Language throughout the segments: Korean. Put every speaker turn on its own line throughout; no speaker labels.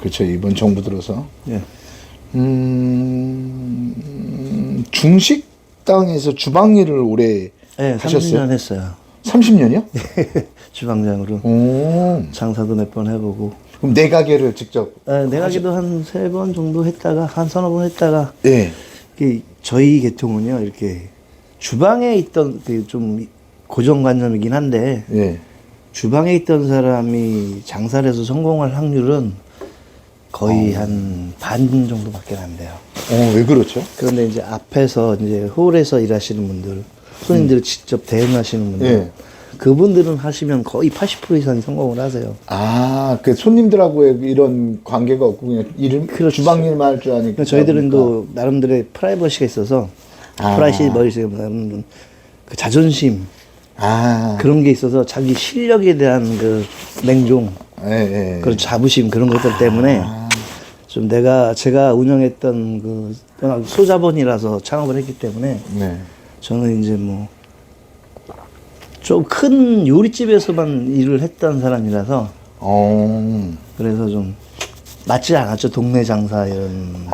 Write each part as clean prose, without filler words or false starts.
그렇죠. 이번 정부 들어서.
예.
중식당에서 주방 일을 오래
네,
하셨어요?
30년 했어요.
30년이요?
주방장으로.
오.
장사도 몇 번 해보고.
그럼 내 가게를 직접?
네, 내 가게도 한 3번 정도 했다가, 한 서너 번 했다가.
네.
저희 계통은요, 이렇게 주방에 있던 좀 고정관념이긴 한데,
네.
주방에 있던 사람이 장사를 해서 성공할 확률은 거의 한 반 정도밖에 안 돼요.
왜 그렇죠?
그런데 이제 앞에서 이제 홀에서 일하시는 분들, 손님들을 직접 대응하시는 분들,
네.
그분들은 하시면 거의 80% 이상이 성공을 하세요.
아, 그 손님들하고의 이런 관계가 없고 그냥
그렇죠.
주방 일만 할 줄 아니까.
그러니까 저희들은 또 나름대로의 프라이버시가 있어서, 프라이버시 머리시가 나름 그 자존심, 그런 게 있어서 자기 실력에 대한 그 맹종,
예, 예.
그런 자부심 그런 것들 때문에 좀 제가 운영했던 그 워낙 소자본이라서 창업을 했기 때문에
네.
저는 이제 뭐 좀 큰 요리집에서만 일을 했던 사람이라서 그래서 좀 맞지 않았죠. 동네 장사 이런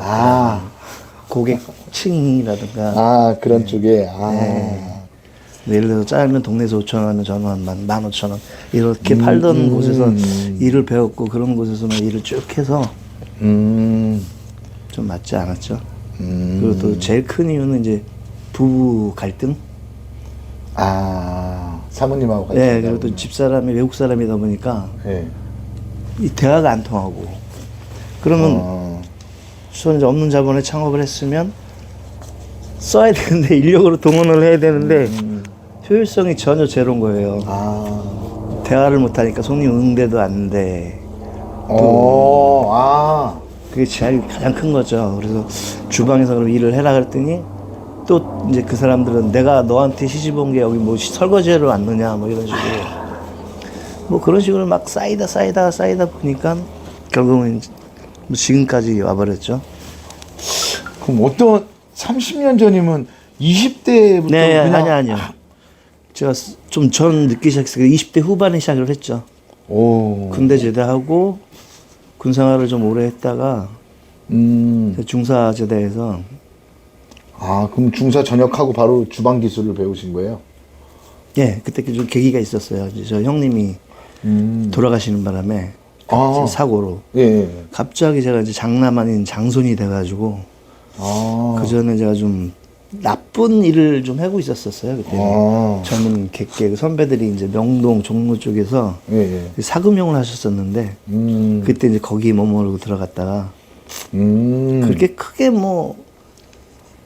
고객층이라든가
그런 쪽에
예를 들어서 짜장면 동네에서 5,000원, 저는 한 15,000원 이렇게 팔던 곳에서 일을 배웠고 그런 곳에서만 일을 쭉 해서 좀 맞지 않았죠. 그리고 또 제일 큰 이유는 이제 부부 갈등.
사모님하고 같이.
네, 그리고 또 집사람이 외국 사람이다 보니까 이 대화가 안 통하고. 그러면 저는 이제 없는 자본에 창업을 했으면 써야 되는데 인력으로 동원을 해야 되는데 효율성이 전혀 제로인 거예요. 대화를 못 하니까 손님 응대도 안 돼. 그게 제일 가장 큰 거죠. 그래서 주방에서 그럼 일을 해라 그랬더니 또 이제 그 사람들은 내가 너한테 시집 온 게 여기 뭐 설거지하러 왔느냐 뭐 이런 식으로 뭐 그런 식으로 막 쌓이다 보니까 결국은 뭐 지금까지 와버렸죠.
그럼 어떤 30년 전이면 20대부터
네,
그냥
아니요. 제가 좀 전 늦게 시작했어요. 20대 후반에 시작을 했죠. 군대 제대하고 군 생활을 좀 오래 했다가 중사 제대해서
그럼 중사 전역하고 바로 주방 기술을 배우신 거예요?
예, 그때 좀 계기가 있었어요. 이제 저 형님이 돌아가시는 바람에 사고로 갑자기 제가 이제 장남 아닌 장손이 돼가지고 그 전에 제가 좀 나쁜 일을 좀 하고 있었어요. 그때 저는 객계 선배들이 이제 명동 종로 쪽에서 사금용을 하셨었는데 그때 이제 거기 머무르고 들어갔다가 그렇게 크게 뭐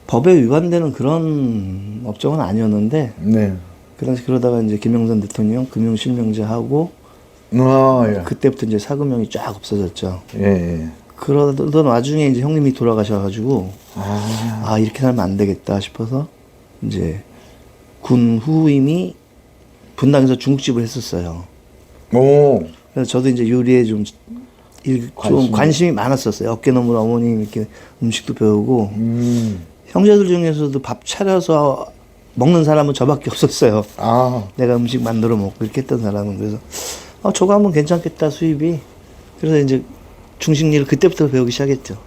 법에 위반되는 그런 업종은 아니었는데 그 당시 그러다가 이제 김영삼 대통령 금융실명제 하고 그때부터 이제 사금용이 쫙 없어졌죠. 그러던 와중에 이제 형님이 돌아가셔가지고 이렇게 살면 안 되겠다 싶어서 이제 군 후임이 분당에서 중국집을 했었어요. 그래서 저도 이제 요리에 좀 관심이 많았었어요. 어깨너머로 어머님 이렇게 음식도 배우고 형제들 중에서도 밥 차려서 먹는 사람은 저밖에 없었어요. 내가 음식 만들어 먹고 이렇게 했던 사람은. 그래서 저거 하면 괜찮겠다 수입이. 그래서 이제 중식일을 그때부터 배우기 시작했죠.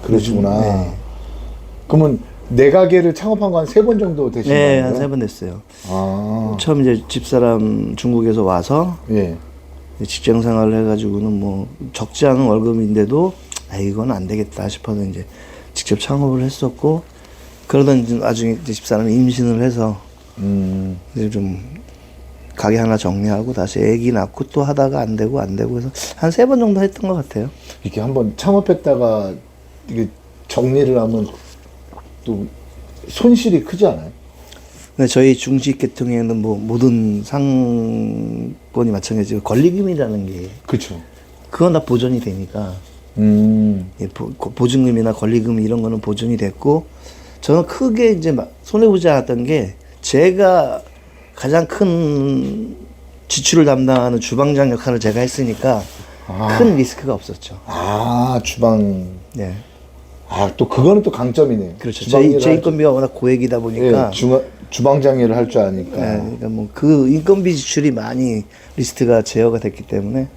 그러시구나. 그러면 내 가게를 창업한 거 한 3번 정도 되신 거예요?
네, 한 3번 됐어요. 처음 이제 집사람 중국에서 와서 직장 생활을 해가지고는 뭐 적지 않은 월급인데도 이건 안 되겠다 싶어서 이제 직접 창업을 했었고 그러던 나중에 이제 집사람이 임신을 해서 이제 좀 가게 하나 정리하고 다시 애기 낳고 또 하다가 안 되고 해서 한 3번 정도 했던 것 같아요.
이렇게 한번 창업했다가 이게 정리를 하면 또 손실이 크지 않아요?
근데 저희 중식 계통에는 뭐 모든 상권이 마찬가지고 권리금이라는 게
그렇죠.
그건 다 보존이 되니까 보증금이나 권리금 이런 거는 보존이 됐고 저는 크게 이제 손해보지 않았던 게 제가 가장 큰 지출을 담당하는 주방장 역할을 제가 했으니까 큰 리스크가 없었죠.
주방.
네.
또 그거는 또 강점이네요.
그렇죠. 제 인건비가 워낙 고액이다 보니까
주방장 일을 할 줄 아니까.
그러니까 뭐 그 인건비 지출이 많이 리스트가 제어가 됐기 때문에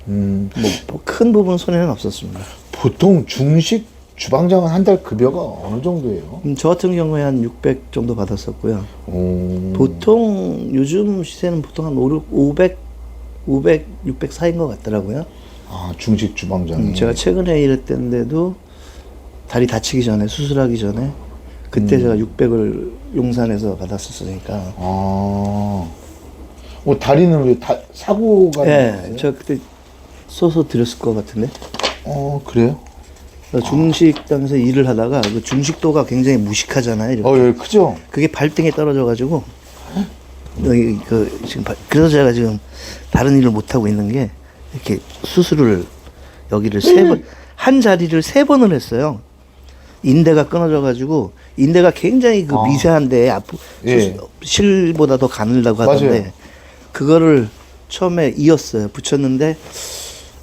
뭐 큰 부분 손해는 없었습니다.
보통 중식 주방장은 한 달 급여가 어느 정도예요?
저 같은 경우에 한 600 정도 받았었고요.
오.
보통 요즘 시세는 보통 한 500, 600 사이인 것 같더라고요.
아, 중식 주방장이.
제가 최근에 일했던데도 다리 다치기 전에, 수술하기 전에 그때 제가 600을 용산에서 받았었으니까.
아. 다리는 왜 사고가
네,
났어요?
저 그때 써서 드렸을 것 같은데.
그래요?
중식당에서 일을 하다가 그 중식도가 굉장히 무식하잖아요. 이렇게.
예, 크죠?
그게 발등에 떨어져가지고 여기 지금 그래서 제가 지금 다른 일을 못 하고 있는 게 이렇게 수술을 여기를 한 자리를 3번을 했어요. 인대가 끊어져가지고 인대가 굉장히 미세한데
예.
실보다 더 가늘다고 하던데
맞아요.
그거를 처음에 이었어요. 붙였는데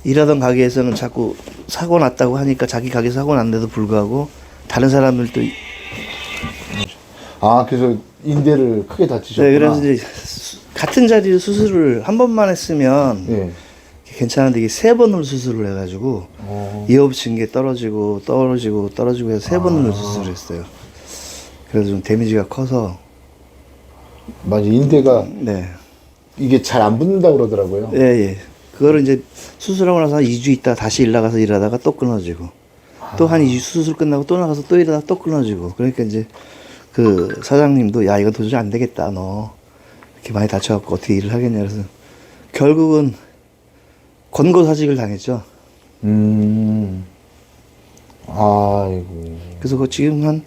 일하던 가게에서는 자꾸 사고 났다고 하니까 자기 가게 사고 났는데도 불구하고 다른 사람들도
그래서 인대를 크게 다치셨구나.
네, 그래서 이제 같은 자리를 수술을 한 번만 했으면
예.
괜찮은데 이게 3번을 수술을 해가지고 이어 붙인 게 떨어지고 해서 3번을 수술을 했어요. 그래서 좀 데미지가 커서
맞아, 인대가
네.
이게 잘 안 붙는다고 그러더라고요.
예. 그거를 이제 수술하고 나서 한 2주 있다 다시 일 나가서 일하다가 또 끊어지고 또 한 2주 수술 끝나고 또 나가서 또 일하다가 또 끊어지고 그러니까 이제 그 사장님도 야 이건 도저히 안 되겠다 너 이렇게 많이 다쳐갖고 어떻게 일을 하겠냐 그래서 결국은 권고사직을 당했죠.
아이고.
그래서 지금 한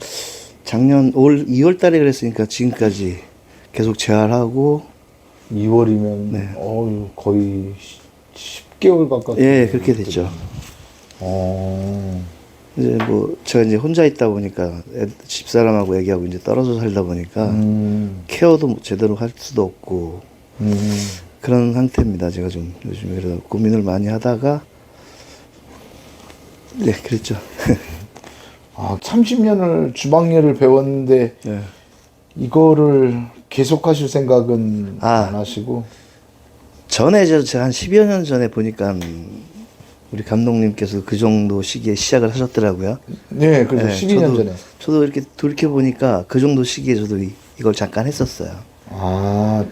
작년 올 2월 달에 그랬으니까 지금까지 계속 재활하고
2월이면
네.
거의 10개월 가까이.
예 그렇게 됐죠. 이제 뭐 제가 이제 혼자 있다 보니까 집사람하고 애기하고 이제 떨어져 살다 보니까 케어도 제대로 할 수도 없고 그런 상태입니다. 제가 좀 요즘에 그래서 고민을 많이 하다가 네 그랬죠.
30년을 주방일을 배웠는데
네.
이거를 계속하실 생각은 안 하시고?
전에 제가 한 10여 년 전에 보니까 우리 감독님께서 그 정도 시기에 시작을 하셨더라고요.
네, 그래서 12년 전에.
저도 이렇게 돌이켜 보니까 그 정도 시기에 저도 이걸 잠깐 했었어요.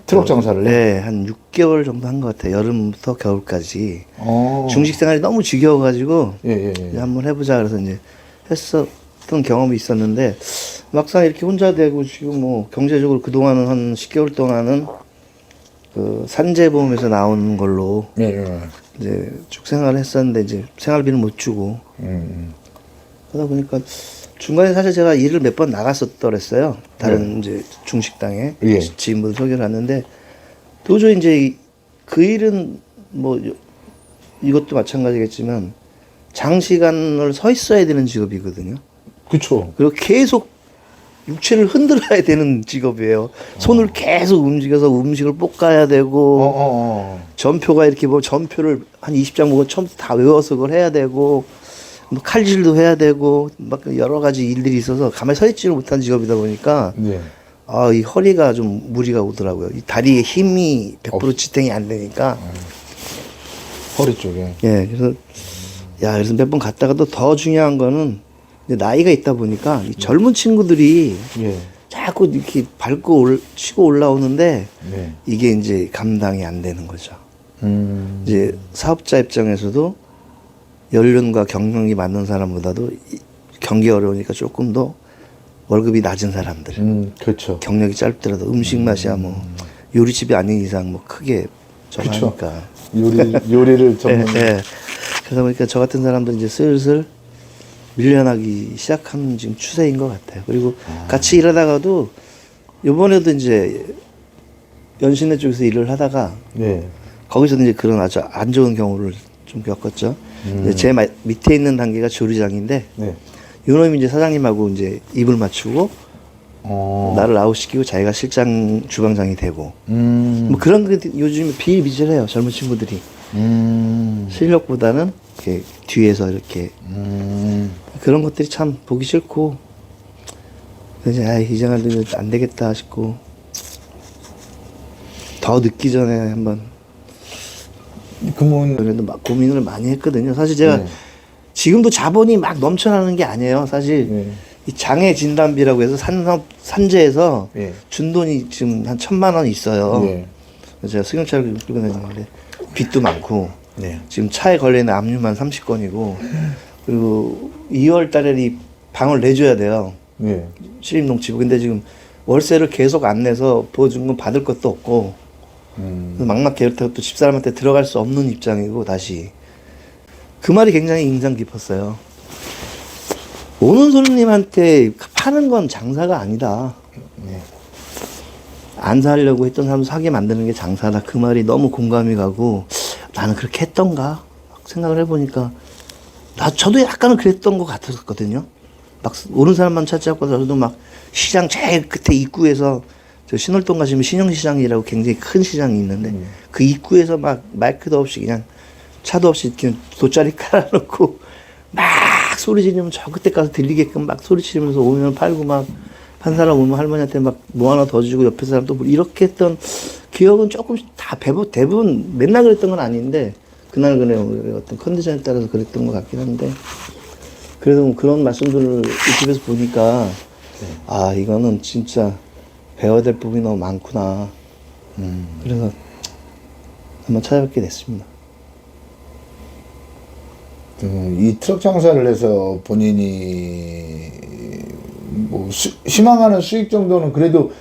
트럭 장사를?
네, 한 6개월 정도 한 것 같아요. 여름부터 겨울까지.
어.
중식 생활이 너무 지겨워가지고
예.
이제 한번 해보자 그래서 이제 했었던 경험이 있었는데 막상 이렇게 혼자 되고 지금 뭐 경제적으로 그동안은 한 10개월 동안은 그 산재보험에서 나오는 걸로
예.
이제 쭉 생활을 했었는데 이제 생활비는 못 주고 그러다 보니까 중간에 사실 제가 일을 몇 번 나갔었더랬어요. 다른 이제 중식당에
예.
지인분 소개를 하는데 도저히 이제 그 일은 뭐 이것도 마찬가지겠지만 장시간을 서 있어야 되는 직업이거든요.
그쵸.
그리고 계속 육체를 흔들어야 되는 직업이에요. 손을 계속 움직여서 음식을 볶아야 되고 전표가 이렇게 뭐 전표를 한 20장 보고 처음부터 다 외워서 그걸 해야 되고 뭐 칼질도 해야 되고 막 여러 가지 일들이 있어서 가만히 서 있지를 못한 직업이다 보니까
네.
이 허리가 좀 무리가 오더라고요. 이 다리에 힘이 100% 지탱이 안 되니까.
허리 쪽에.
예, 그래서 몇 번 갔다가도 더 중요한 거는 이제 나이가 있다 보니까 이 젊은 친구들이
예.
자꾸 이렇게 밟고 치고 올라오는데
네.
이게 이제 감당이 안 되는 거죠. 이제 사업자 입장에서도 연륜과 경력이 맞는 사람보다도 경기 어려우니까 조금 더 월급이 낮은 사람들.
그렇죠.
경력이 짧더라도 음식 맛이야 뭐 요리집이 아닌 이상 뭐 크게 저하니까.
요리를 전문.
네. 그러다 보니까 저 같은 사람들 이제 슬슬 밀려나기 시작하는 지금 추세인 것 같아요. 그리고 같이 일하다가도 요번에도 이제 연신내 쪽에서 일을 하다가
네.
거기서도 이제 그런 아주 안 좋은 경우를 좀 겪었죠. 이제 제 밑에 있는 단계가 조리장인데
네.
요놈이 이제 사장님하고 이제 입을 맞추고 나를 아웃시키고 자기가 실장 주방장이 되고 뭐 그런 게 요즘 비일비재해요. 젊은 친구들이 실력보다는 이렇게 뒤에서 이렇게 그런 것들이 참 보기 싫고 그래서 이 생활도 안 되겠다 싶고 더 늦기 전에 한번 그래도 막 고민을 많이 했거든요. 사실 제가
네.
지금도 자본이 막 넘쳐나는 게 아니에요. 사실
네.
이 장애 진단비라고 해서 산재에서
네.
준 돈이 지금 한 1,000만 원 있어요.
네.
그래서 제가 승용차를 끌고 다니는데 빚도 많고
네.
지금 차에 걸려있는 압류만 30건이고 그리고 2월 달에 이 방을 내줘야 돼요.
네.
시립농지부. 근데 지금 월세를 계속 안 내서 보여준 건 받을 것도 없고 그래서 막막해. 또 집사람한테 들어갈 수 없는 입장이고 다시 그 말이 굉장히 인상 깊었어요. 오는 손님한테 파는 건 장사가 아니다.
네.
안 사려고 했던 사람 사게 만드는 게 장사다. 그 말이 너무 공감이 가고 나는 그렇게 했던가 생각을 해보니까 저도 약간은 그랬던 것 같았거든요. 막 오는 사람만 찾지 않고 저도 막 시장 제일 끝에 입구에서 저 신월동 가시면 신영시장이라고 굉장히 큰 시장이 있는데 그 입구에서 막 마이크도 없이 그냥 차도 없이 그냥 돗자리 깔아놓고 막 소리 지르면 저 끝에 가서 들리게끔 막 소리 지르면서 오면 팔고 막 한 사람 오면 할머니한테 막 뭐 하나 더 주고 옆에 사람 또 이렇게 했던 기억은 조금씩 다 대부분 맨날 그랬던 건 아닌데 그날 어떤 컨디션에 따라서 그랬던 것 같긴 한데 그래도 그런 말씀들을 유튜브에서 보니까 아 이거는 진짜 배워야 될 부분이 너무 많구나. 그래서 한번 찾아뵙게 됐습니다.
이 트럭 장사를 해서 본인이 뭐 희망하는 수익 정도는 그래도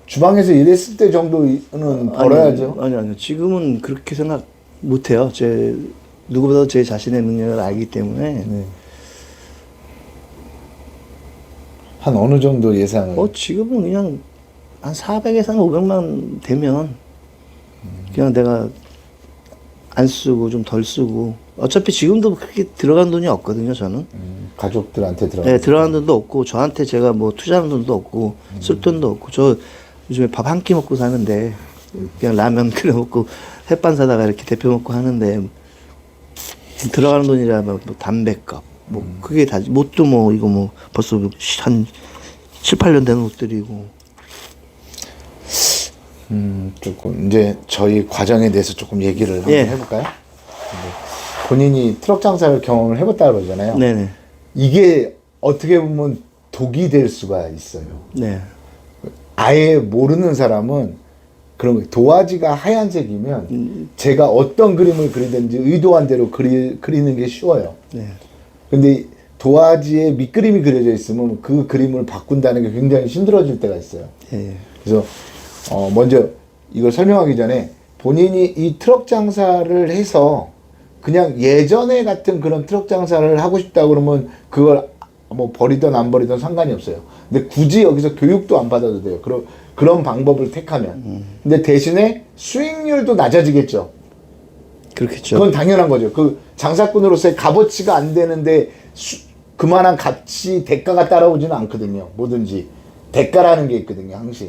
주방에서 일했을 때 정도는 벌어야죠.
아니요. 지금은 그렇게 생각 못해요. 누구보다 제 자신의 능력을 알기 때문에.
네. 한 어느 정도 예상을?
지금은 그냥 한 400에서 한 500만 되면 그냥 내가 안 쓰고 좀 덜 쓰고 어차피 지금도 그렇게 들어간 돈이 없거든요, 저는.
가족들한테 들어간
네, 들어간 돈도 없고 저한테 제가 뭐 투자하는 돈도 없고 쓸 돈도 없고 저 요즘에 밥 한 끼 먹고 사는데 그냥 라면 끓여 먹고 햇반 사다가 이렇게 데펴 먹고 하는데 들어가는 돈이라 뭐 담배값 뭐 그게 다 뭣도 뭐 이거 뭐 벌써 한 7, 8년 된 옷들이고
조금 이제 저희 과정에 대해서 조금 얘기를 한번
예.
해볼까요? 본인이 트럭 장사를 경험을 해봤다 그러잖아요.
네네.
이게 어떻게 보면 독이 될 수가 있어요.
네.
아예 모르는 사람은 그런 거 도화지가 하얀색이면 제가 어떤 그림을 그리든지 의도한 대로 그리는 게 쉬워요.
네.
근데 도화지에 밑그림이 그려져 있으면 그 그림을 바꾼다는 게 굉장히 힘들어질 때가 있어요.
예.
그래서 먼저 이걸 설명하기 전에 본인이 이 트럭 장사를 해서 그냥 예전에 같은 그런 트럭 장사를 하고 싶다 그러면 그걸 뭐 버리든 안 버리든 상관이 없어요. 근데 굳이 여기서 교육도 안 받아도 돼요. 그런 방법을 택하면. 근데 대신에 수익률도 낮아지겠죠.
그렇겠죠.
그건 당연한 거죠. 그 장사꾼으로서의 값어치가 안 되는데 그만한 가치, 대가가 따라오지는 않거든요. 뭐든지. 대가라는 게 있거든요. 항상.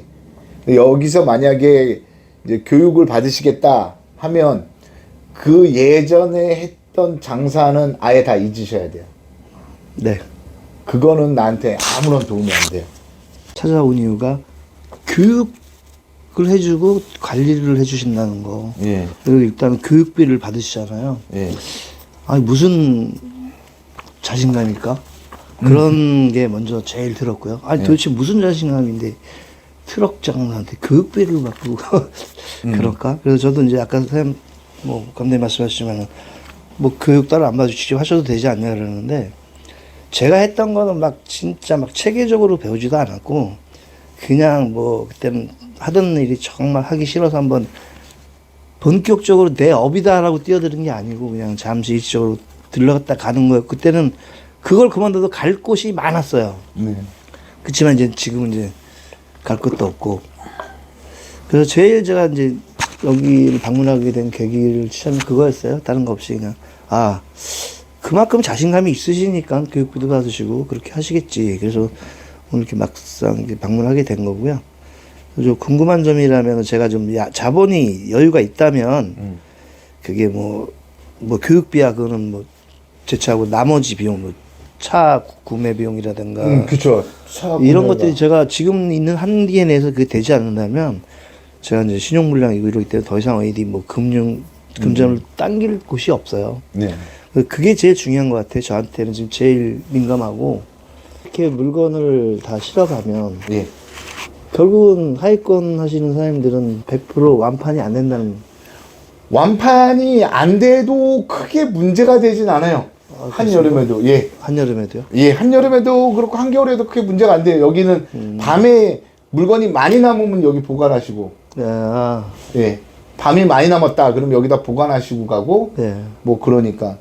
여기서 만약에 이제 교육을 받으시겠다 하면 그 예전에 했던 장사는 아예 다 잊으셔야 돼요.
네.
그거는 나한테 아무런 도움이 안 돼요.
찾아온 이유가 교육을 해주고 관리를 해주신다는 거.
예.
그리고 일단 교육비를 받으시잖아요.
예.
아니 무슨 자신감일까? 그런 게 먼저 제일 들었고요. 아니 도대체 무슨 자신감인데 트럭 장사한테 교육비를 받고 그럴까? 그래서 저도 이제 아까 선생님 뭐 감독님 말씀하시지만 뭐 교육 따로 안 받으시고 하셔도 되지 않냐 그러는데 제가 했던 거는 막 진짜 막 체계적으로 배우지도 않았고 그냥 뭐 그때는 하던 일이 정말 하기 싫어서 한번 본격적으로 내 업이다라고 뛰어드는 게 아니고 그냥 잠시 일시적으로 들러갔다 가는 거예요. 그때는 그걸 그만둬도 갈 곳이 많았어요.
네.
그렇지만 이제 지금은 이제 갈 것도 없고 그래서 제일 제가 이제 여기를 방문하게 된 계기를 참 그거였어요. 다른 거 없이 그냥 그만큼 자신감이 있으시니까 교육비도 받으시고 그렇게 하시겠지. 그래서 오늘 이렇게 막상 이렇게 방문하게 된 거고요. 그래서 궁금한 점이라면 제가 좀 자본이 여유가 있다면 그게 뭐 교육비야 그거는 뭐 제차하고 나머지 비용 뭐 차 구매 비용이라든가
그렇죠.
이런 것들이 제가 지금 있는 한계에 내에서 그게 되지 않는다면 제가 이제 신용불량이고 이러기 때문에 더 이상 어디 뭐 금융 금전을 당길 곳이 없어요.
네.
그게 제일 중요한 것 같아요. 저한테는 지금 제일 민감하고 이렇게 물건을 다 실어가면
예.
결국은 하위권 하시는 사장님들은 100% 완판이 안 된다는.
완판이 안 돼도 크게 문제가 되진 않아요. 한여름에도. 예.
한여름에도요?
예, 한여름에도 그렇고 한겨울에도 크게 문제가 안 돼요. 여기는 밤에 물건이 많이 남으면 여기 보관하시고.
아,
예. 밤이 많이 남았다. 그럼 여기다 보관하시고 가고.
네.
뭐 그러니까.